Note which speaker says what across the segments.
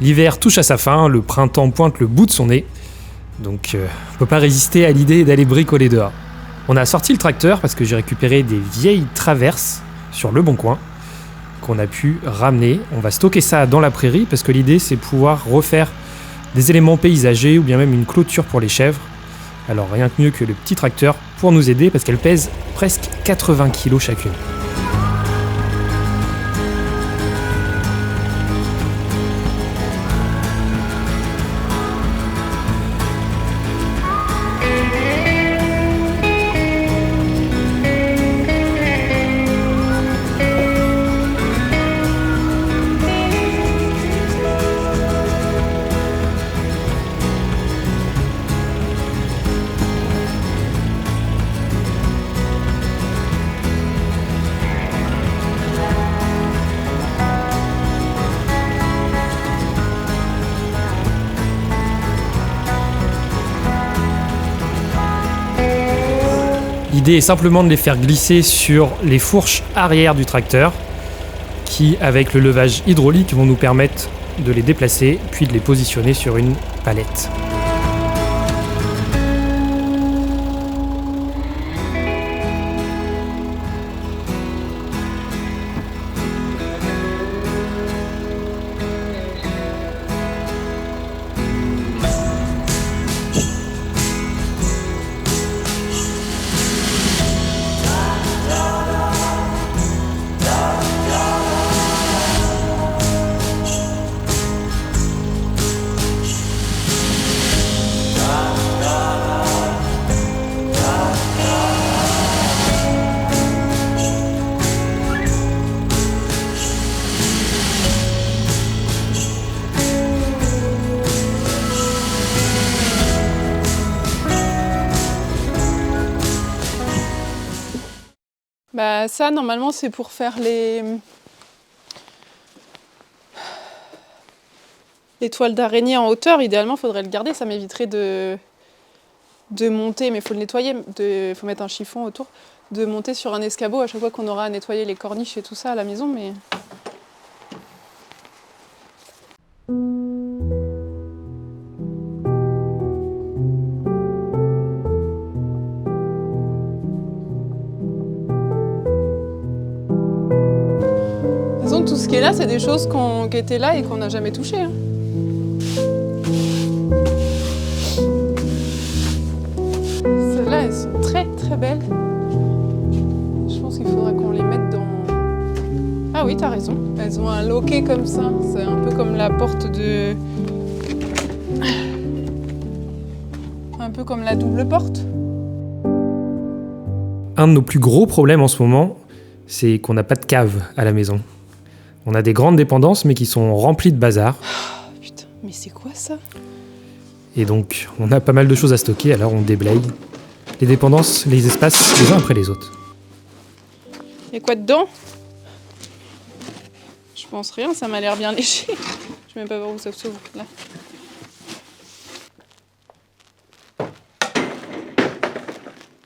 Speaker 1: L'hiver touche à sa fin, le printemps pointe le bout de son nez, donc on peut pas résister à l'idée d'aller bricoler dehors. On a sorti le tracteur parce que j'ai récupéré des vieilles traverses sur le bon coin qu'on a pu ramener. On va stocker ça dans la prairie parce que l'idée c'est pouvoir refaire des éléments paysagers ou bien même une clôture pour les chèvres. Alors rien que mieux que le petit tracteur pour nous aider parce qu'elle pèse presque 80 kg chacune. L'idée est simplement de les faire glisser sur les fourches arrière du tracteur qui, avec le levage hydraulique, vont nous permettre de les déplacer puis de les positionner sur une palette.
Speaker 2: Bah ça normalement c'est pour faire les toiles d'araignée en hauteur. Idéalement il faudrait le garder, ça m'éviterait de monter, mais il faut le nettoyer, faut mettre un chiffon autour, de monter sur un escabeau à chaque fois qu'on aura à nettoyer les corniches et tout ça à la maison. Mais tout ce qui est là, c'est des choses qui étaient là et qu'on n'a jamais touchées. Hein. Celles-là, elles sont très très belles. Je pense qu'il faudra qu'on les mette dans... Ah oui, t'as raison. Elles ont un loquet comme ça. C'est un peu comme la porte de... Un peu comme la double porte.
Speaker 1: Un de nos plus gros problèmes en ce moment, c'est qu'on n'a pas de cave à la maison. On a des grandes dépendances, mais qui sont remplies de bazar.
Speaker 2: Oh, putain, mais c'est quoi ça ?
Speaker 1: Et donc, on a pas mal de choses à stocker, alors on déblaye les dépendances, les espaces, les uns après les autres.
Speaker 2: Y'a quoi dedans ? Je pense rien, ça m'a l'air bien léché. Je sais même pas voir où ça s'ouvre, là.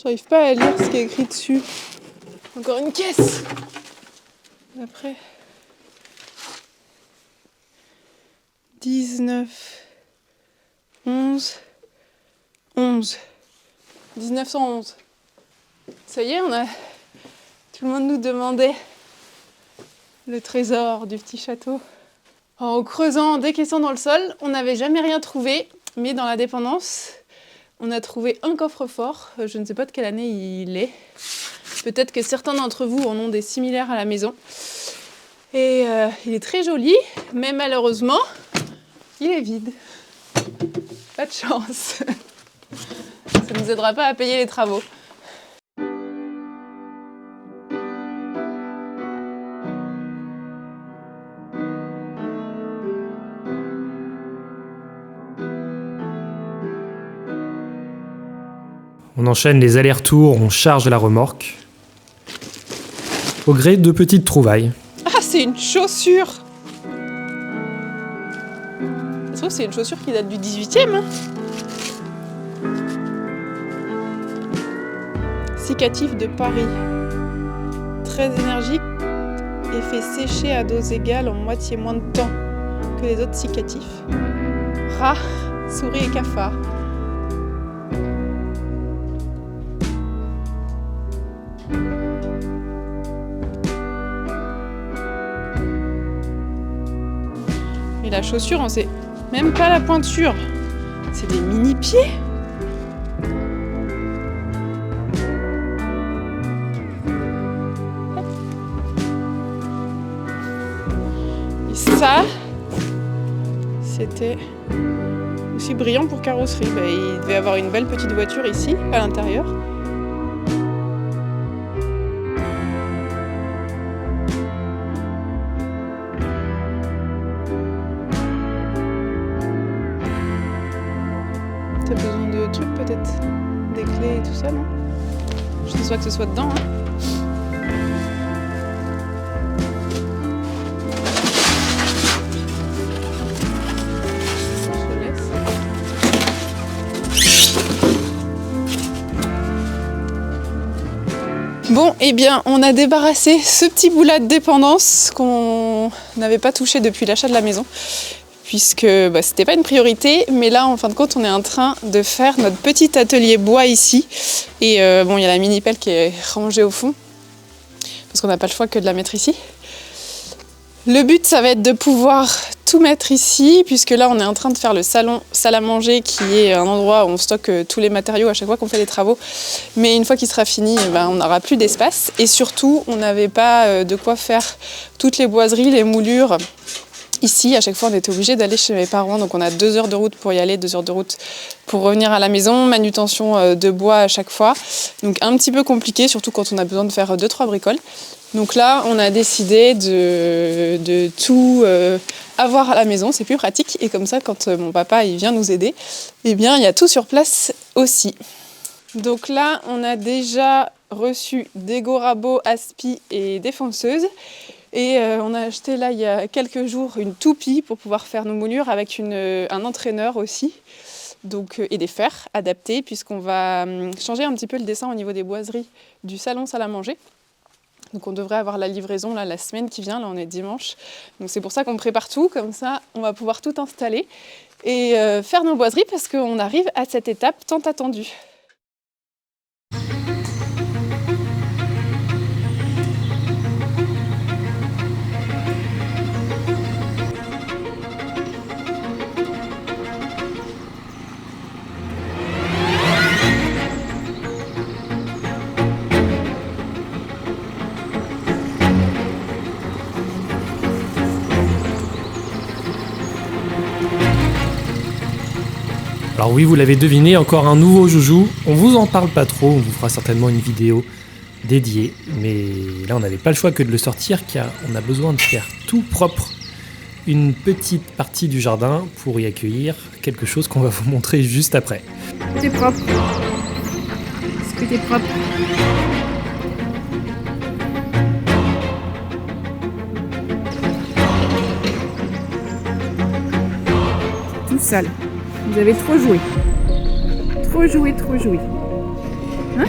Speaker 2: J'arrive pas à lire ce qui est écrit dessus. Encore une caisse ! Après... 19, 11, 11, 1911. Ça y est, tout le monde nous demandait le trésor du petit château. En creusant, en décaissant dans le sol, on n'avait jamais rien trouvé, mais dans la dépendance, on a trouvé un coffre-fort. Je ne sais pas de quelle année il est. Peut-être que certains d'entre vous en ont des similaires à la maison. Et il est très joli, mais malheureusement... il est vide. Pas de chance. Ça ne nous aidera pas à payer les travaux.
Speaker 1: On enchaîne les allers-retours, on charge la remorque. Au gré de petites trouvailles.
Speaker 2: Ah, c'est une chaussure! Je trouve que c'est une chaussure qui date du 18e. Hein. Cicatif de Paris. Très énergique et fait sécher à dose égale en moitié moins de temps que les autres cicatifs. Rats, souris et cafards. Et la chaussure, on sait même pas la pointure. C'est des mini-pieds. Et ça, c'était aussi brillant pour carrosserie. Il devait avoir une belle petite voiture ici, à l'intérieur. T'as besoin de trucs peut-être? Des clés et tout ça, non? Je ne sais pas que ce soit dedans. Bon, eh bien, on a débarrassé ce petit bout-là de dépendance qu'on n'avait pas touché depuis l'achat de la maison, puisque c'était pas une priorité, mais là, en fin de compte, on est en train de faire notre petit atelier bois ici. Et il y a la mini-pelle qui est rangée au fond, parce qu'on n'a pas le choix que de la mettre ici. Le but, ça va être de pouvoir tout mettre ici, puisque là, on est en train de faire le salle à manger, qui est un endroit où on stocke tous les matériaux à chaque fois qu'on fait des travaux. Mais une fois qu'il sera fini, on n'aura plus d'espace. Et surtout, on n'avait pas de quoi faire toutes les boiseries, les moulures. Ici, à chaque fois, on était obligé d'aller chez mes parents. Donc, on a 2 heures de route pour y aller, 2 heures de route pour revenir à la maison. Manutention de bois à chaque fois. Donc, un petit peu compliqué, surtout quand on a besoin de faire 2-3 bricoles. Donc là, on a décidé de tout avoir à la maison. C'est plus pratique. Et comme ça, quand mon papa il vient nous aider, eh bien, il y a tout sur place aussi. Donc là, on a déjà reçu des gorabeaux, aspi et des fonceuses. Et on a acheté là il y a quelques jours une toupie pour pouvoir faire nos moulures avec un entraîneur aussi, donc, et des fers adaptés, puisqu'on va changer un petit peu le dessin au niveau des boiseries du salon salle à manger. Donc on devrait avoir la livraison là, la semaine qui vient, là on est dimanche. Donc c'est pour ça qu'on prépare tout, comme ça on va pouvoir tout installer et faire nos boiseries, parce qu'on arrive à cette étape tant attendue.
Speaker 1: Alors oui, vous l'avez deviné, encore un nouveau joujou. On vous en parle pas trop, on vous fera certainement une vidéo dédiée. Mais là, on n'avait pas le choix que de le sortir, car on a besoin de faire tout propre. Une petite partie du jardin pour y accueillir quelque chose qu'on va vous montrer juste après.
Speaker 3: T'es propre. Est-ce que t'es propre? Tout sale. Vous avez trop joué. Trop joué, trop joué. Hein?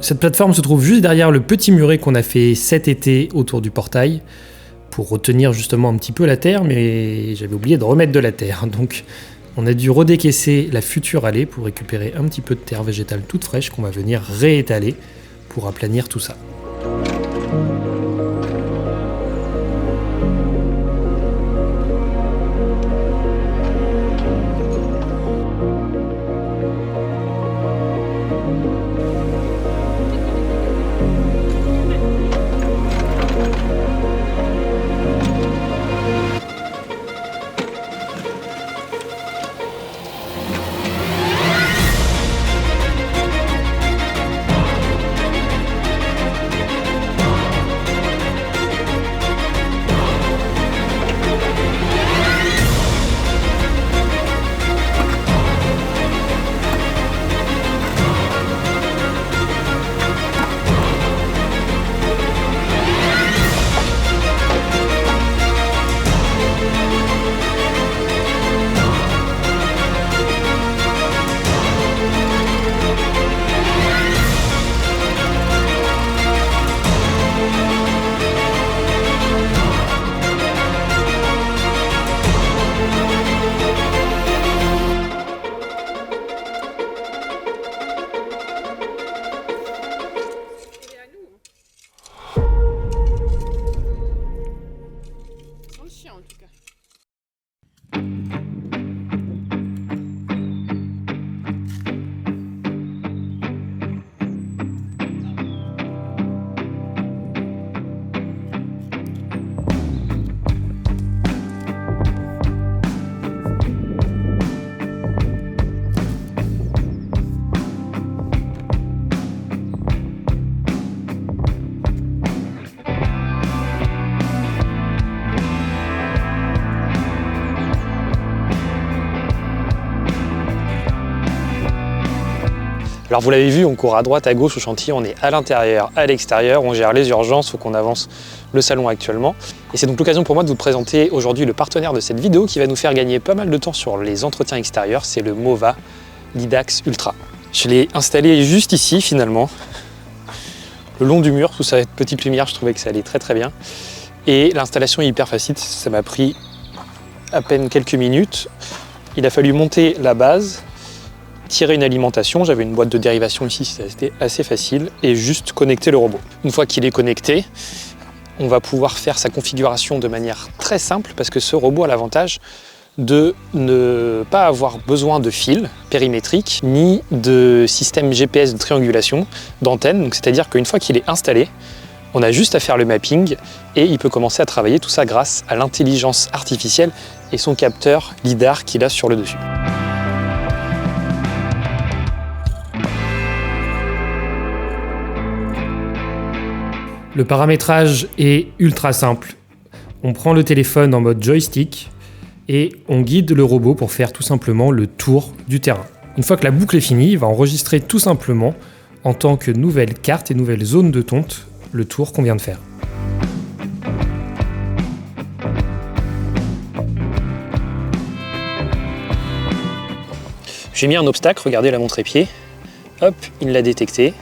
Speaker 1: Cette plateforme se trouve juste derrière le petit muret qu'on a fait cet été autour du portail, pour retenir justement un petit peu la terre, mais j'avais oublié de remettre de la terre. Donc on a dû redécaisser la future allée pour récupérer un petit peu de terre végétale toute fraîche qu'on va venir réétaler pour aplanir tout ça. Alors vous l'avez vu, on court à droite, à gauche au chantier, on est à l'intérieur, à l'extérieur, on gère les urgences, il faut qu'on avance le salon actuellement. Et c'est donc l'occasion pour moi de vous présenter aujourd'hui le partenaire de cette vidéo qui va nous faire gagner pas mal de temps sur les entretiens extérieurs, c'est le Mova Lidax Ultra. Je l'ai installé juste ici finalement, le long du mur, sous cette petite lumière, je trouvais que ça allait très très bien. Et l'installation est hyper facile, ça m'a pris à peine quelques minutes. Il a fallu monter la base, tirer une alimentation, j'avais une boîte de dérivation ici, c'était assez facile, et juste connecter le robot. Une fois qu'il est connecté, on va pouvoir faire sa configuration de manière très simple parce que ce robot a l'avantage de ne pas avoir besoin de fil périmétrique ni de système GPS de triangulation d'antenne. C'est-à-dire qu'une fois qu'il est installé, on a juste à faire le mapping et il peut commencer à travailler tout ça grâce à l'intelligence artificielle et son capteur LiDAR qu'il a sur le dessus. Le paramétrage est ultra simple. On prend le téléphone en mode joystick et on guide le robot pour faire tout simplement le tour du terrain. Une fois que la boucle est finie, il va enregistrer tout simplement en tant que nouvelle carte et nouvelle zone de tonte le tour qu'on vient de faire. J'ai mis un obstacle, regardez la montre épied, hop, il l'a détecté,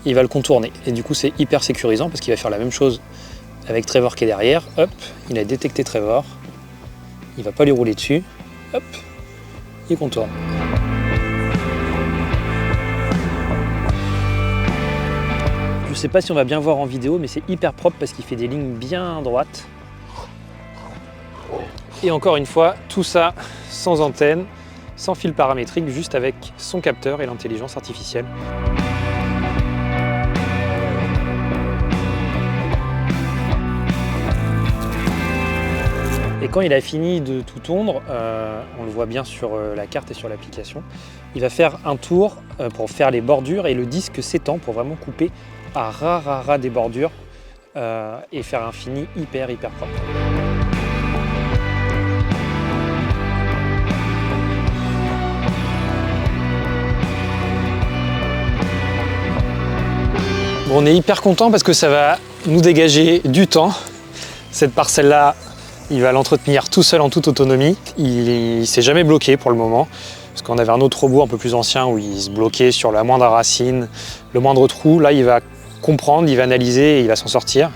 Speaker 1: il va le contourner. Et du coup c'est hyper sécurisant parce qu'il va faire la même chose avec Trevor qui est derrière, hop, il a détecté Trevor, il va pas lui rouler dessus, hop, il contourne. Je sais pas si on va bien voir en vidéo, mais c'est hyper propre parce qu'il fait des lignes bien droites. Et encore une fois, tout ça sans antenne, sans fil paramétrique, juste avec son capteur et l'intelligence artificielle. Et quand il a fini de tout tondre, on le voit bien sur la carte et sur l'application, il va faire un tour pour faire les bordures et le disque s'étend pour vraiment couper à ras des bordures et faire un fini hyper propre. Bon, on est hyper content parce que ça va nous dégager du temps. Cette parcelle-là, il va l'entretenir tout seul en toute autonomie. Il ne s'est jamais bloqué pour le moment. Parce qu'on avait un autre robot un peu plus ancien où il se bloquait sur la moindre racine, le moindre trou. Là, il va comprendre, il va analyser et il va s'en sortir.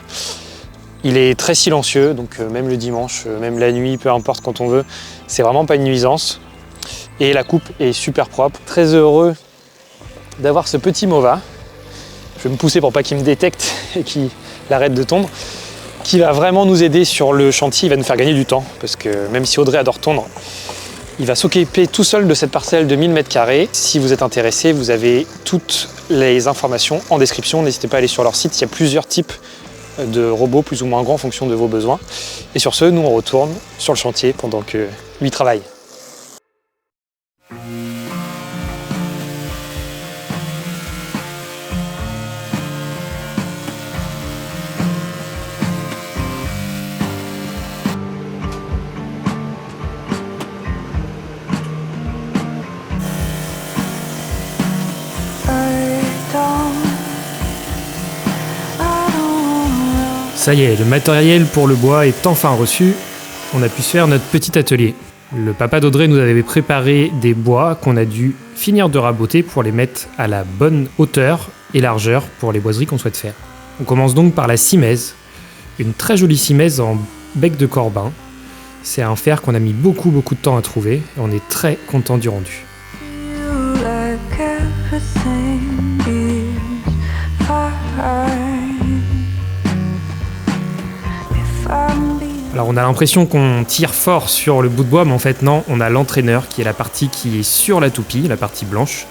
Speaker 1: Il est très silencieux, donc même le dimanche, même la nuit, peu importe quand on veut, c'est vraiment pas une nuisance. Et la coupe est super propre. Très heureux d'avoir ce petit Mova. Je vais me pousser pour pas qu'il me détecte et qu'il arrête de tondre, qui va vraiment nous aider sur le chantier, il va nous faire gagner du temps, parce que même si Audrey adore tondre, il va s'occuper tout seul de cette parcelle de 1000 m². Si vous êtes intéressé, vous avez toutes les informations en description, n'hésitez pas à aller sur leur site, il y a plusieurs types de robots plus ou moins grands en fonction de vos besoins. Et sur ce, nous on retourne sur le chantier pendant que lui travaille. Ça y est, le matériel pour le bois est enfin reçu. On a pu se faire notre petit atelier. Le papa d'Audrey nous avait préparé des bois qu'on a dû finir de raboter pour les mettre à la bonne hauteur et largeur pour les boiseries qu'on souhaite faire. On commence donc par la simèse, une très jolie simèse en bec de corbin. C'est un fer qu'on a mis beaucoup de temps à trouver et on est très content du rendu. Alors on a l'impression qu'on tire fort sur le bout de bois, mais en fait non, on a l'entraîneur qui est la partie qui est sur la toupie, la partie blanche,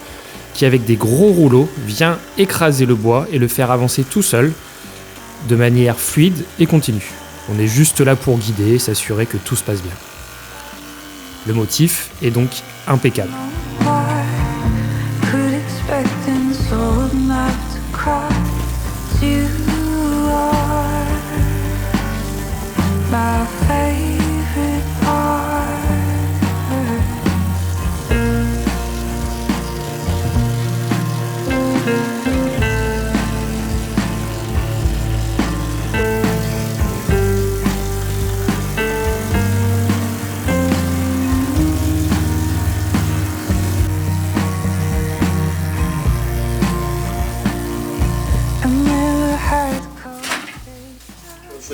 Speaker 1: qui avec des gros rouleaux vient écraser le bois et le faire avancer tout seul, de manière fluide et continue. On est juste là pour guider et s'assurer que tout se passe bien. Le motif est donc impeccable.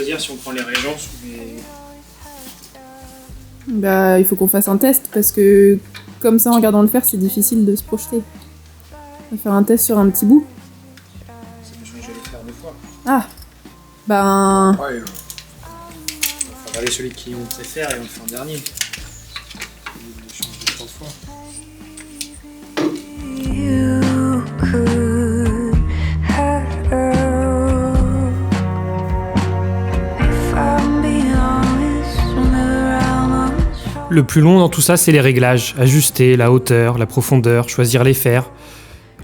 Speaker 1: choisir si on prend les régences ou les...
Speaker 3: Bah, il faut qu'on fasse un test parce que comme ça, en regardant le faire, c'est difficile de se projeter. On va faire un test sur un petit bout.
Speaker 1: Je vais les faire 2 fois.
Speaker 3: Ah, ben,
Speaker 1: Ouais. On va regarder celui qui on préfère et on le fait en dernier. Je change de 3 fois.
Speaker 4: You could have if I'm being honest from the realm of
Speaker 1: Le plus long dans tout ça, c'est les réglages. Ajuster la hauteur, la profondeur, choisir les fers.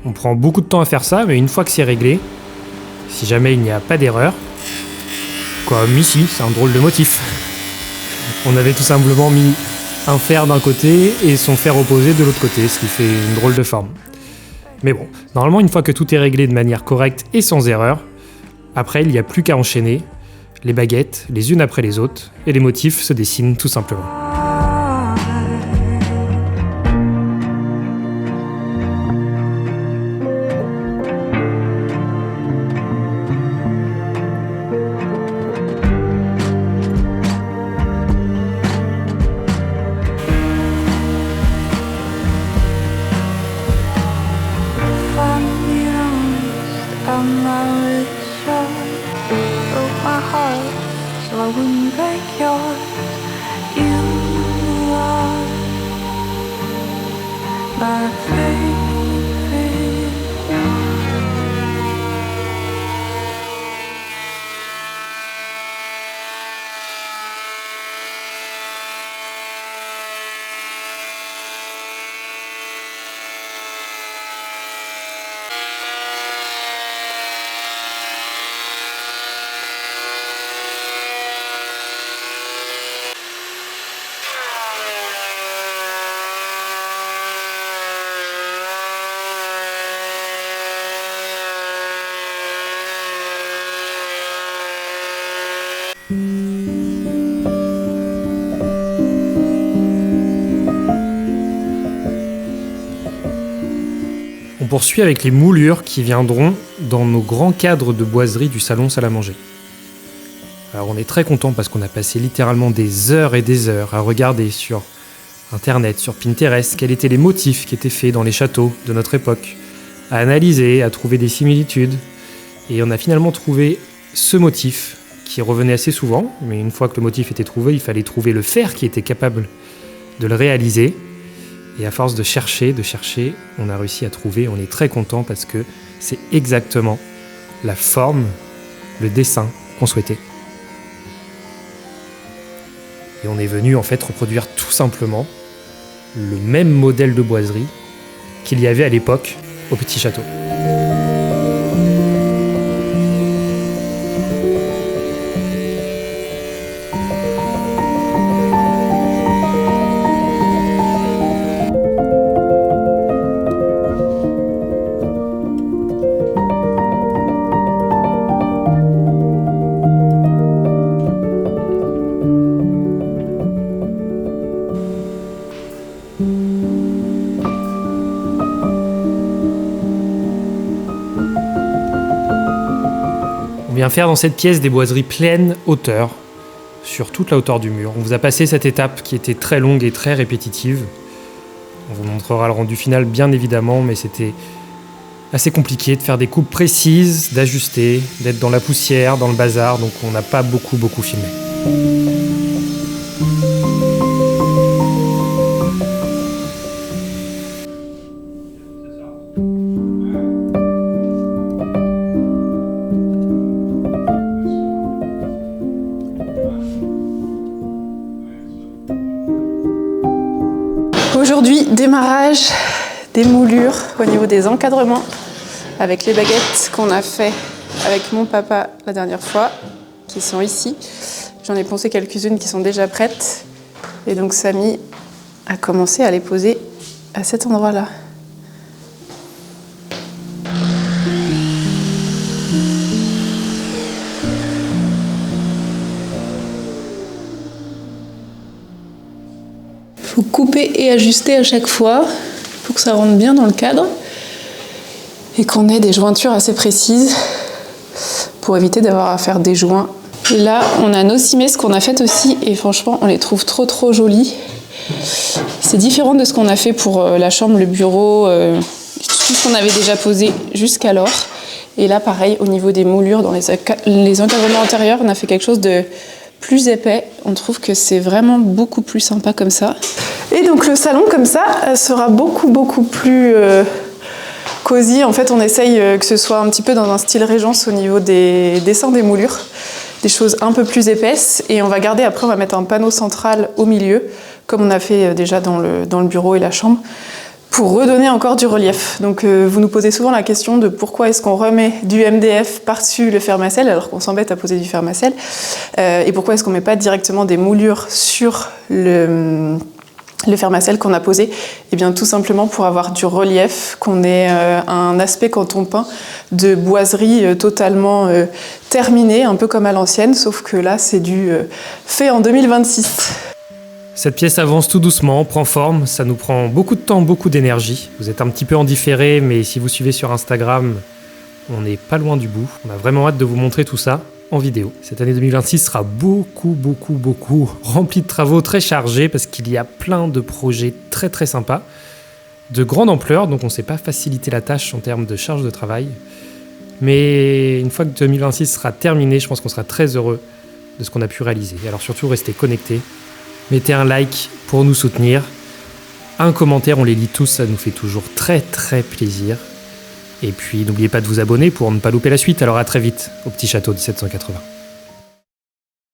Speaker 1: On prend beaucoup de temps à faire ça, mais une fois que c'est réglé, si jamais il n'y a pas d'erreur, comme ici, c'est un drôle de motif. On avait tout simplement mis un fer d'un côté et son fer opposé de l'autre côté, ce qui fait une drôle de forme. Mais bon, normalement, une fois que tout est réglé de manière correcte et sans erreur, après, il n'y a plus qu'à enchaîner les baguettes les unes après les autres, et les motifs se dessinent tout simplement.
Speaker 4: I'm not really sure. Broke my heart, so I wouldn't break yours. You are my favorite.
Speaker 1: On poursuit avec les moulures qui viendront dans nos grands cadres de boiserie du salon salle à manger. Alors on est très content parce qu'on a passé littéralement des heures et des heures à regarder sur internet, sur Pinterest, quels étaient les motifs qui étaient faits dans les châteaux de notre époque, à analyser, à trouver des similitudes, et on a finalement trouvé ce motif qui revenait assez souvent, mais une fois que le motif était trouvé, il fallait trouver le fer qui était capable de le réaliser. Et à force de chercher, on a réussi à trouver. On est très content parce que c'est exactement la forme, le dessin qu'on souhaitait. Et on est venu en fait reproduire tout simplement le même modèle de boiserie qu'il y avait à l'époque au Petit Château. On vient faire dans cette pièce des boiseries pleine hauteur, sur toute la hauteur du mur. On vous a passé cette étape qui était très longue et très répétitive. On vous montrera le rendu final bien évidemment, mais c'était assez compliqué de faire des coupes précises, d'ajuster, d'être dans la poussière, dans le bazar, donc on n'a pas beaucoup filmé.
Speaker 2: Aujourd'hui, démarrage des moulures au niveau des encadrements avec les baguettes qu'on a fait avec mon papa la dernière fois, qui sont ici. J'en ai poncé quelques-unes qui sont déjà prêtes. Et donc Samy a commencé à les poser à cet endroit-là. Il faut couper et ajuster à chaque fois pour que ça rentre bien dans le cadre et qu'on ait des jointures assez précises pour éviter d'avoir à faire des joints Et là, on a nos cimaises qu'on a faites aussi et franchement, on les trouve trop jolies. C'est différent de ce qu'on a fait pour la chambre, le bureau, tout ce qu'on avait déjà posé jusqu'alors. Et là, pareil, au niveau des moulures, dans les encadrements intérieurs, on a fait quelque chose de plus épais. On trouve que c'est vraiment beaucoup plus sympa comme ça. Et donc le salon, comme ça, sera beaucoup plus cosy. En fait, on essaye que ce soit un petit peu dans un style Régence au niveau des dessins des moulures. Des choses un peu plus épaisses. Et on va garder, après, on va mettre un panneau central au milieu, comme on a fait déjà dans le bureau et la chambre, pour redonner encore du relief. Donc vous nous posez souvent la question de pourquoi est-ce qu'on remet du MDF par-dessus le fer-macelle alors qu'on s'embête à poser du fer-macelle, et pourquoi est-ce qu'on met pas directement des moulures sur le fer-macelle qu'on a posé. Et bien tout simplement pour avoir du relief, qu'on ait un aspect quand on peint de boiserie totalement terminé, un peu comme à l'ancienne, sauf que là c'est du fait en 2026.
Speaker 1: Cette pièce avance tout doucement, prend forme, ça nous prend beaucoup de temps, beaucoup d'énergie. Vous êtes un petit peu en différé, mais si vous suivez sur Instagram, on n'est pas loin du bout. On a vraiment hâte de vous montrer tout ça en vidéo. Cette année 2026 sera beaucoup remplie de travaux très chargés parce qu'il y a plein de projets très sympas, de grande ampleur, donc on ne s'est pas faciliter la tâche en termes de charge de travail. Mais une fois que 2026 sera terminé, je pense qu'on sera très heureux de ce qu'on a pu réaliser. Alors surtout, restez connectés. Mettez un like pour nous soutenir. Un commentaire, on les lit tous, ça nous fait toujours très plaisir. Et puis n'oubliez pas de vous abonner pour ne pas louper la suite. Alors à très vite au Petit Château 1780.